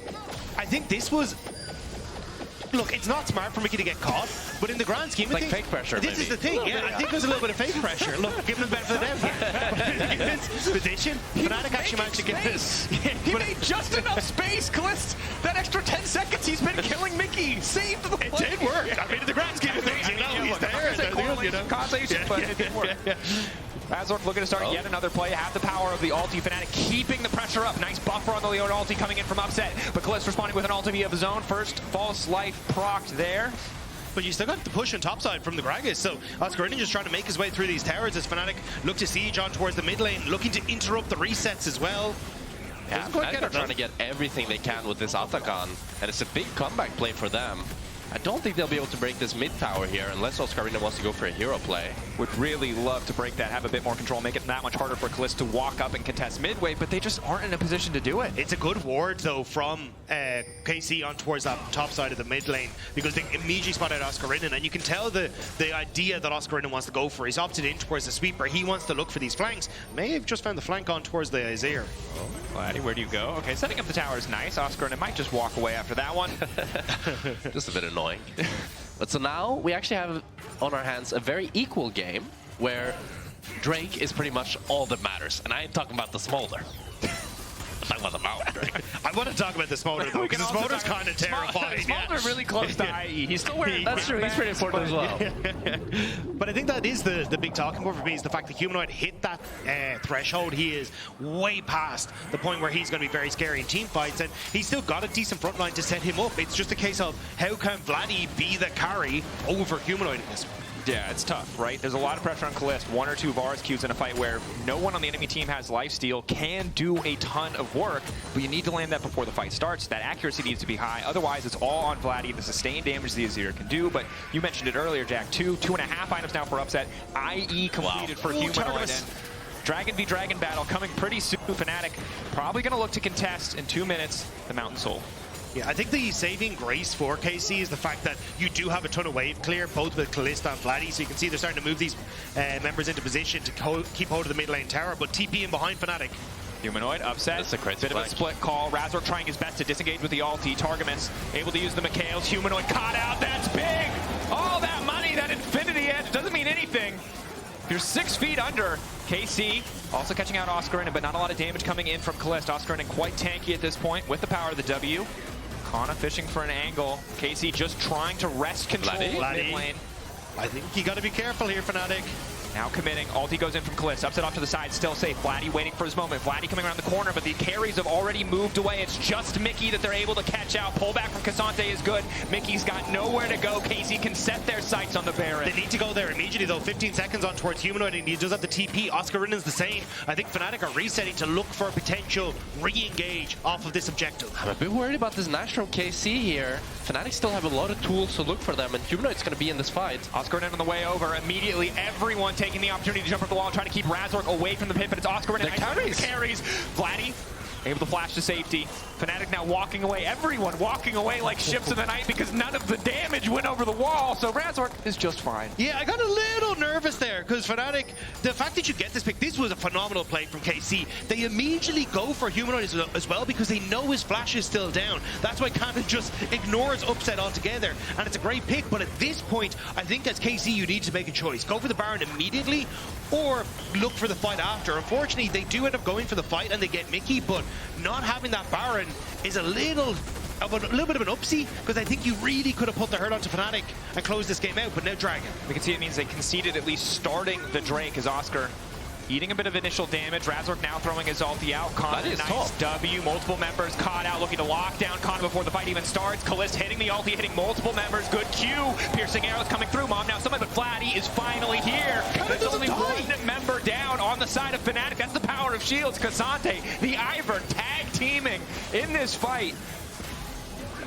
I think this was... Look, it's not smart for Mickey to get caught, but in the grand scheme of things, fake pressure, this is the thing. Yeah, I think there's a little bit of fake pressure. Look, give him the benefit of the doubt here. In this position, Fnatic actually managed to get this. He made just enough space, Caliste. That extra 10 seconds he's been killing Mickey. Saved the play. It did work. I mean, in the grand scheme of things, you know, he's there. Causation, but it did work. Razork looking to start yet another play. Have the power of the ulti. Fnatic keeping the pressure up. Nice buffer on the Leona ulti coming in from upset. But Caliste responding with an ulti of his own. First false life procced there. But you still got the push on top side from the Gragas. So Oscarinin just trying to make his way through these towers as Fnatic look to siege on towards the mid lane, looking to interrupt the resets as well. Yeah, Fnatic are trying to get everything they can with this Adakon, and it's a big comeback play for them. I don't think they'll be able to break this mid tower here unless Oscarinin wants to go for a hero play. Would really love to break that, have a bit more control, make it that much harder for Caliste to walk up and contest midway, but they just aren't in a position to do it. It's a good ward, though, from KC on towards that top side of the mid lane, because they immediately spotted Oscarinin, and you can tell the idea that Oscarinin wants to go for. He's opted in towards the sweeper. He wants to look for these flanks. May have just found the flank on towards the Azir. Oh, Vladi, where do you go? Okay, setting up the tower is nice. Oscarinin might just walk away after that one. Just a bit annoying. But so now we actually have on our hands a very equal game where Drake is pretty much all that matters. And I ain't talking about the Smolder. I'm talking about the Maokai. I want to talk about the Smolder, though, because the Smolder's kind of terrifying. Smolder really close to IE. He's still wearing That's true, he's pretty important as well. But I think that is the big talking point for me, is the fact that Humanoid hit that threshold. He is way past the point where he's going to be very scary in team fights, and he's still got a decent front line to set him up. It's just a case of how can Vladi be the carry over Humanoid in this one? Yeah, it's tough, right? There's a lot of pressure on Caliste. 1 or 2 Varus Qs in a fight where no one on the enemy team has lifesteal, can do a ton of work, but you need to land that before the fight starts. That accuracy needs to be high. Otherwise, it's all on Vladi. The sustained damage the Azir can do, but you mentioned it earlier, Jack. 2.5 items now for upset. IE completed for Humanoid. Dragon v Dragon battle coming pretty soon. Fnatic probably going to look to contest in 2 minutes the Mountain Soul. Yeah, I think the saving grace for KC is the fact that you do have a ton of wave clear, both with Caliste and Vladi, so you can see they're starting to move these members into position to keep hold of the mid lane tower, but TP in behind Fnatic. Humanoid upset. That's a crazy bit of a split call. Razork trying his best to disengage with the ulti. Targamas able to use the Mikyx. Humanoid caught out. That's big. All that money, that Infinity Edge doesn't mean anything. You're 6 feet under. KC also catching out Oscarinin, but not a lot of damage coming in from Caliste. Oscarinin quite tanky at this point with the power of the W. Canna fishing for an angle. KC just trying to wrest control of mid lane. I think you got to be careful here, Fnatic. Now committing. Ulti goes in from Caliste. Upset off to the side. Still safe. Vladi waiting for his moment. Vladi coming around the corner, but the carries have already moved away. It's just Mickey that they're able to catch out. Pullback from Cassante is good. Mickey's got nowhere to go. KC can set their sights on the Baron. They need to go there immediately, though. 15 seconds on towards Humanoid, and he does have the TP. Oscarinen's the same. I think Fnatic are resetting to look for a potential re-engage off of this objective. I'm a bit worried about this Nash from KC here. Fnatic still have a lot of tools to look for them, and Humanoid's going to be in this fight. Oscarinin on the way over. Immediately, everyone taking the opportunity to jump up the wall and try to keep Razork away from the pit, but it's Oscarinin. The carries. Vladi able to flash to safety. Fnatic now walking away. Everyone walking away like ships in the night because none of the damage went over the wall, so Razork is just fine. Yeah, I got a little nervous there because Fnatic, the fact that you get this pick, this was a phenomenal play from KC. They immediately go for Humanoid as well because they know his flash is still down. That's why Canna just ignores Upset altogether, and it's a great pick, but at this point, I think as KC, you need to make a choice. Go for the Baron immediately or look for the fight after. Unfortunately, they do end up going for the fight and they get Mickey, but not having that Baron is a little bit of an upsie, because I think you really could have put the hurt onto Fnatic and closed this game out, but now Dragon. We can see it means they conceded at least starting the Drake as Oscar eating a bit of initial damage. Razork now throwing his ulti out. Canna, nice W. Multiple members caught out, looking to lock down Canna before the fight even starts. Caliste hitting the ulti, hitting multiple members. Good Q. Piercing arrows coming through. Mom now somebody, but Vladi is finally here. There's only one member down on the side of Fnatic. That's the power of shields. Cassante, the Ivern tag teaming in this fight.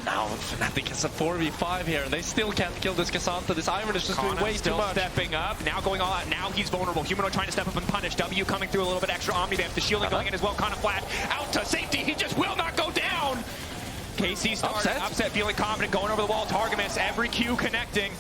Now Fnatic is a 4v5 here, and they still can't kill this Cassante. This Ivern is just doing way too much. Stepping up, now going all out. Now he's vulnerable. Humanoid trying to step up and punish. W coming through a little bit extra. Omni Vamp, the shielding going in as well. Canna flash out to safety. He just will not go down. KC started upset, feeling confident, going over the wall. Targamas, every Q connecting.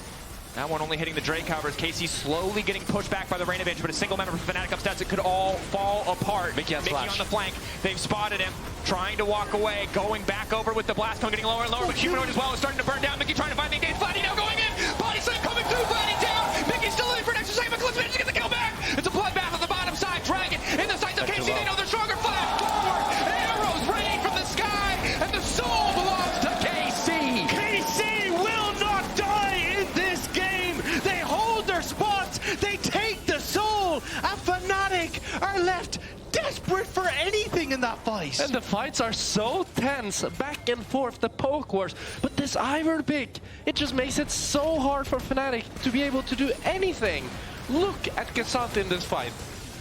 That one only hitting the Drake, however, as KC slowly getting pushed back by the Rain Advantage, but a single member from Fnatic upsets, it could all fall apart. Mickey on the flank, they've spotted him, trying to walk away, going back over with the blast cone, getting lower and lower, but Humanoid as well is starting to burn down. Mickey trying to find the engage. Vladi now going in, body slam coming through, Vladi down. Mickey still in for an extra second, but Caliste managed to get the kill back. It's a bloodbath on the bottom side. Dragon in the sights of KC, they know they're stronger. Flash forward, arrows rain from the sky, and the soul belongs to KC. KC will not die in this game. They hold their spots, they take the soul, and Fnatic are left desperate for anything in that fight. And the fights are so tense, back and forth, the poke wars. But this Ivern pick, it just makes it so hard for Fnatic to be able to do anything. Look at Cassante in this fight.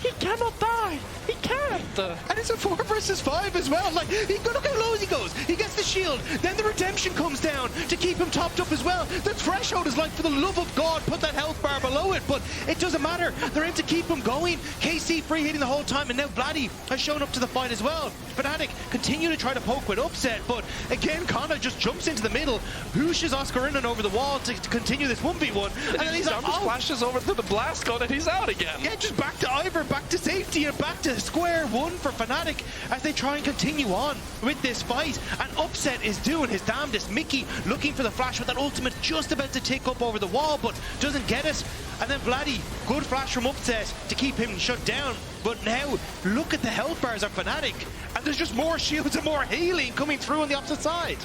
He cannot die. He can't. And it's a 4 versus 5 as well. Like, look how low he goes. He gets the shield. Then the redemption comes down to keep him topped up as well. The threshold is like, for the love of God, put that health bar below it. But it doesn't matter. They're in to keep him going. KC free hitting the whole time. And now Vladi has shown up to the fight as well. Fnatic continue to try to poke with upset. But again, Canna just jumps into the middle. Pushes Oscarinin over the wall to continue this 1v1. And then he's like, flashes over to the blast cone and he's out again. Yeah, just back to Ivern. Back to safety and back to square one for Fnatic as they try and continue on with this fight. And Upset is doing his damnedest. Mickey looking for the flash with that ultimate just about to tick up over the wall, but doesn't get it. And then Vladi, good flash from Upset to keep him shut down. But now, look at the health bars of Fnatic. And there's just more shields and more healing coming through on the opposite side.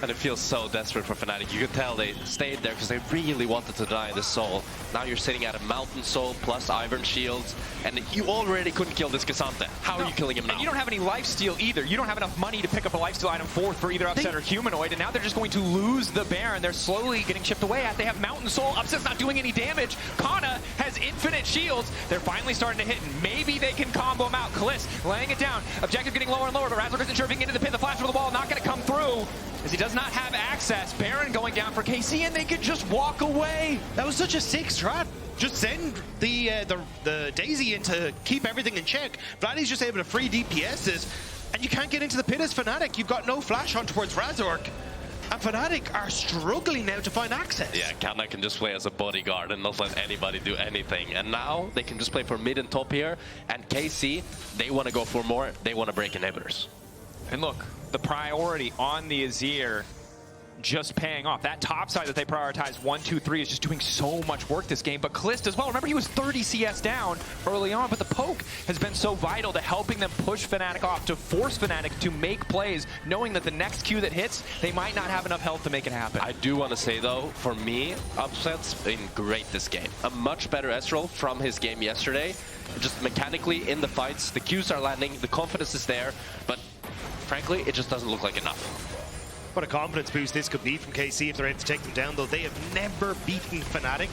And it feels so desperate for Fnatic. You could tell they stayed there because they really wanted to deny the soul. Now you're sitting at a mountain soul plus Ivern shields, and you already couldn't kill this Cassante. How are you killing him now? And you don't have any lifesteal either. You don't have enough money to pick up a lifesteal item for either Upset or Humanoid, and now they're just going to lose the Baron. They're slowly getting chipped away at. They have Mountain Soul. Upset's not doing any damage. Canna has infinite shields. They're finally starting to hit, and maybe they can combo him out. Caliste laying it down. Objective getting lower and lower, but Razork isn't sure if he can get into the pit. The flash over the wall not going to come through, as he does not have access. Baron going down for KC, and they could just walk away. That was such a sick strat. Just send the Daisy in to keep everything in check. Vladi's just able to free DPSs, and you can't get into the pit as Fnatic. You've got no flash on towards Razork. And Fnatic are struggling now to find access. Yeah, Canna can just play as a bodyguard and not let anybody do anything. And now they can just play for mid and top here. And KC, they want to go for more. They want to break inhibitors. And look, the priority on the Azir just paying off. That top side that they prioritized 1, 2, 3 is just doing so much work this game. But Caliste as well. Remember, he was 30 CS down early on, but the poke has been so vital to helping them push Fnatic off, to force Fnatic to make plays, knowing that the next Q that hits, they might not have enough health to make it happen. I do want to say, though, for me, Upset's been great this game. A much better Ezreal from his game yesterday. Just mechanically in the fights, the Qs are landing, the confidence is there, but frankly, it just doesn't look like enough. What a confidence boost this could be from KC if they're able to take them down, though. They have never beaten Fnatic.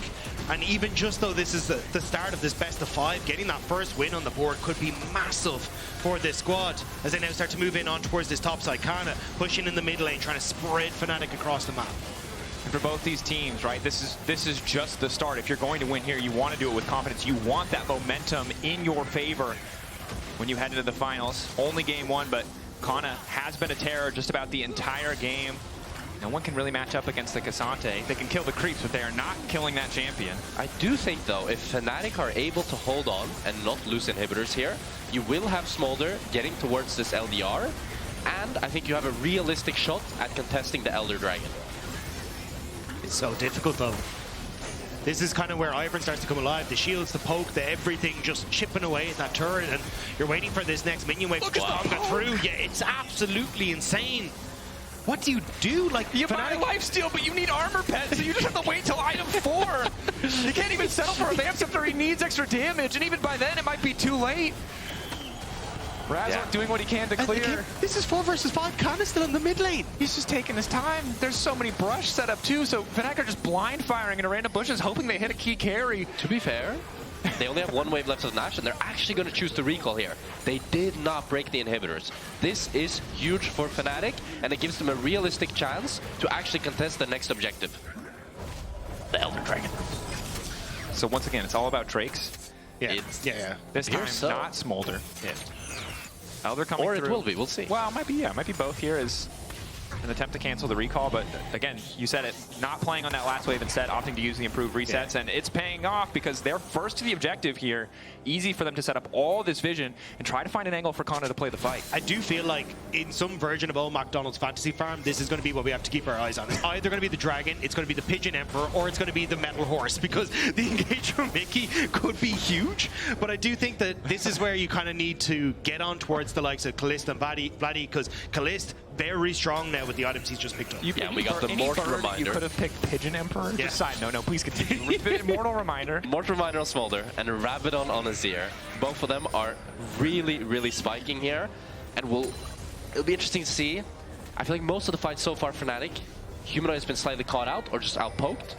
And even just though this is the start of this best of 5, getting that first win on the board could be massive for this squad as they now start to move in on towards this top side. Canna pushing in the mid lane, trying to spread Fnatic across the map. And for both these teams, right, this is just the start. If you're going to win here, you want to do it with confidence. You want that momentum in your favor when you head into the finals. Only game 1, but Canna has been a terror just about the entire game. No one can really match up against the Cassante. They can kill the creeps, but they are not killing that champion. I do think, though, if Fnatic are able to hold on and not lose inhibitors here, you will have Smolder getting towards this LDR, and I think you have a realistic shot at contesting the Elder Dragon. It's so difficult, though. This is kind of where Ivern starts to come alive. The shields, the poke, the everything just chipping away at that turret, and you're waiting for this next minion wave to get through. Yeah, it's absolutely insane. What do you do? Like, you buy a lifesteal, but you need armor pet, so you just have to wait till item 4. You can't even settle for a Vamp after he needs extra damage, and even by then it might be too late. Razork doing what he can to clear. This is 4 versus 5. Canna's still in the mid lane. He's just taking his time. There's so many brush set up too, so Fnatic are just blind firing into random bushes, hoping they hit a key carry. To be fair, they only have 1 wave left of Nash, and they're actually going to choose to recall here. They did not break the inhibitors. This is huge for Fnatic, and it gives them a realistic chance to actually contest the next objective. The Elder Dragon. So once again, it's all about Drakes. Yeah. This time, not Smolder. Yeah. Elder coming or through. It will be, we'll see. Well, it might be both here as an attempt to cancel the recall, but again, you said it, not playing on that last wave instead, opting to use the improved resets, and it's paying off because they're first to the objective here. Easy for them to set up all this vision and try to find an angle for Canna to play the fight. I do feel like in some version of old McDonald's Fantasy Farm, this is going to be what we have to keep our eyes on. It's either going to be the Dragon, it's going to be the Pigeon Emperor, or it's going to be the Metal Horse, because the engage from Mickey could be huge. But I do think that this is where you kind of need to get on towards the likes of Caliste and Vladi, because Caliste, very strong now with the items he's just picked up. We got the Mortal Reminder. You could have picked Pigeon Emperor. Yeah. Just side note, no, please continue. Mortal Reminder. Mortal Reminder on Smolder and Rabadon on Azir. Both of them are really, really spiking here. And it'll be interesting to see. I feel like most of the fights so far, Fnatic, Humanoid has been slightly caught out or just outpoked.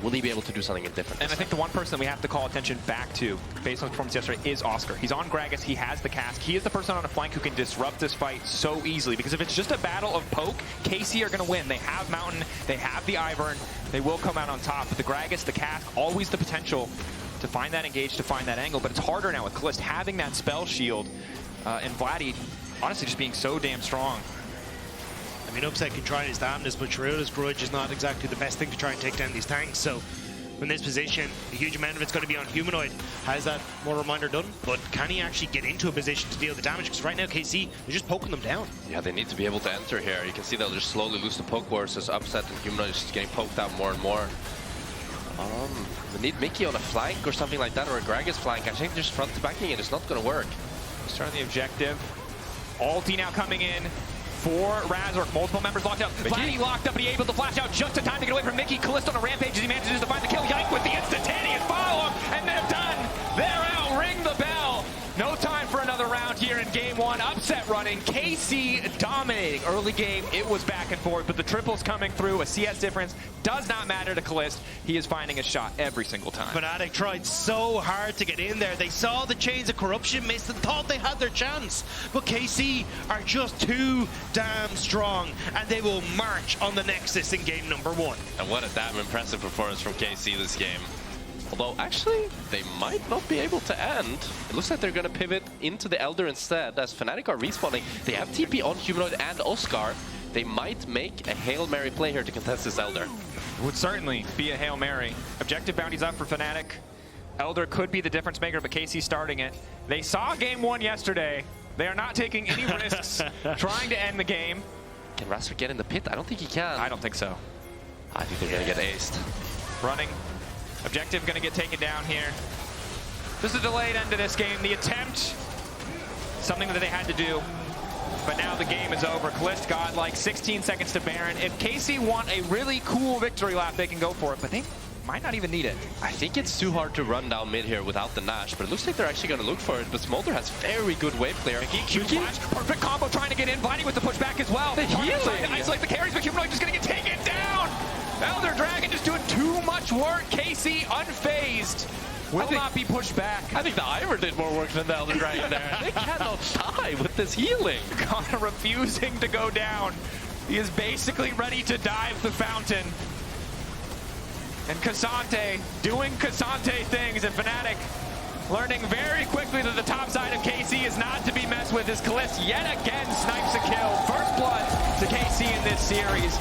Will he be able to do something different? And I think the one person that we have to call attention back to, based on his performance yesterday, is Oscar. He's on Gragas, he has the cast. He is the person on a flank who can disrupt this fight so easily, because if it's just a battle of poke, KC are going to win. They have Mountain, they have the Ivern, they will come out on top. But the Gragas, the cast, always the potential to find that engage, to find that angle, but it's harder now with Caliste having that spell shield, and Vladi, honestly, just being so damn strong. I mean, Upset can try his damnedest, but Shirley's Grudge is not exactly the best thing to try and take down these tanks. So in this position, a huge amount of it's going to be on Humanoid. Has that more reminder done? But can he actually get into a position to deal the damage? Because right now, KC, they're just poking them down. Yeah, they need to be able to enter here. You can see they'll just slowly lose the poke wars as Upset and Humanoid is just getting poked out more and more. We need Mickey on a flank or something like that, or a Gragas flank. I think just front to backing it is not going to work. Starting the objective. Ulti now coming in for Razork. Multiple members locked up. Vladi locked up, but he able to flash out just in time to get away from Mickey. Caliste on a rampage as he manages to find the kill. Yike with the instantaneous follow-up, and they're done. They're out. Ring the bell. No time for another round here in game 1. Upset running. KC dominating. Early game, it was back and forth, but the triples coming through. A CS difference does not matter to Caliste. He is finding a shot every single time. Fnatic tried so hard to get in there. They saw the chains of corruption missed and thought they had their chance. But KC are just too damn strong, and they will march on the Nexus in game number 1. And what a damn impressive performance from KC this game. Although, actually, they might not be able to end. It looks like they're going to pivot into the Elder instead, as Fnatic are respawning. They have TP on Humanoid and Oscar. they might make a Hail Mary play here to contest this Elder. It would certainly be a Hail Mary. Objective bounties up for Fnatic. Elder could be the difference maker, but KC starting it. They saw Game 1 yesterday. They are not taking any risks trying to end the game. Can Razork get in the pit? I don't think he can. I don't think so. I think they're gonna get aced. Running. Objective gonna get taken down here. Just a delayed end to this game. The attempt, something that they had to do. But now the game is over. Caliste got like 16 seconds to Baron. If KC want a really cool victory lap, they can go for it, but they might not even need it. I think it's too hard to run down mid here without the Nash, but it looks like they're actually going to look for it. But Smolder has very good wave clear. Q flash, perfect combo trying to get in. Vladi with the pushback as well. The healing. To isolate the carries, but Humanoid just going to get taken down. Elder Dragon just doing too much work. KC unfazed. Will not be pushed back. I think the Ivern did more work than the Elder Dragon there. They cannot die with this healing. Connor refusing to go down. He is basically ready to dive the fountain. And Cassante doing Cassante things, and Fnatic learning very quickly that the top side of KC is not to be messed with, as Caliste yet again snipes a kill. First blood to KC in this series.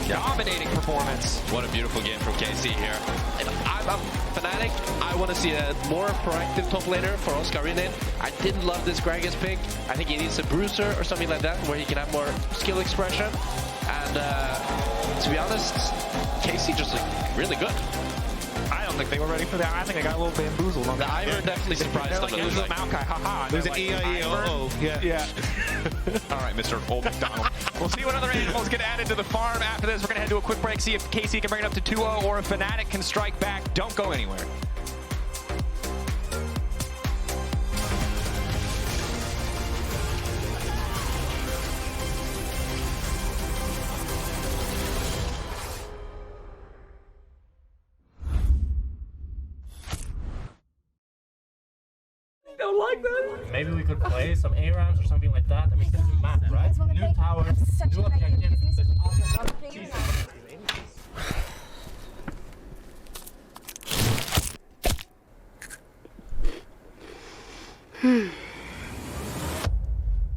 Dominating performance. What a beautiful game from KC here. And I'm Fnatic. I want to see a more proactive top laner for Oscarinin. I didn't love this Gragas pick. I think he needs a bruiser or something like that, where he can have more skill expression. And to be honest, KC just looked really good. I don't think they were ready for that. I think they got a little bamboozled on the that. Ivern definitely surprised them. Like, lose a Maokai, haha. There's an E-I-E-O-O. Yeah. All right, Mr. Old McDonald. We'll see what other animals get added to the farm after this. We're going to head to a quick break, see if KC can bring it up to 2-0 or if Fnatic can strike back. Don't go anywhere. Don't like that. Maybe we could play some A rounds or something like that. I mean, this is map, right? New towers, new objectives.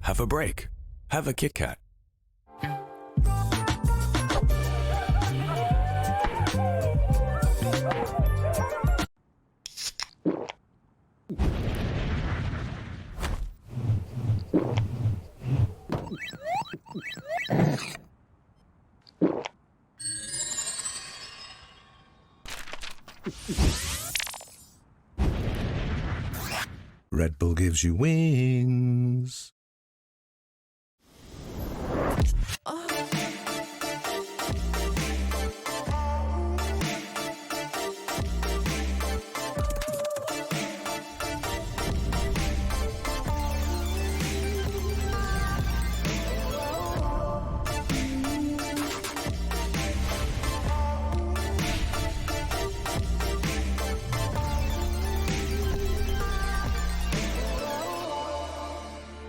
Have a break. Have a Kit Kat. Red Bull gives you wings.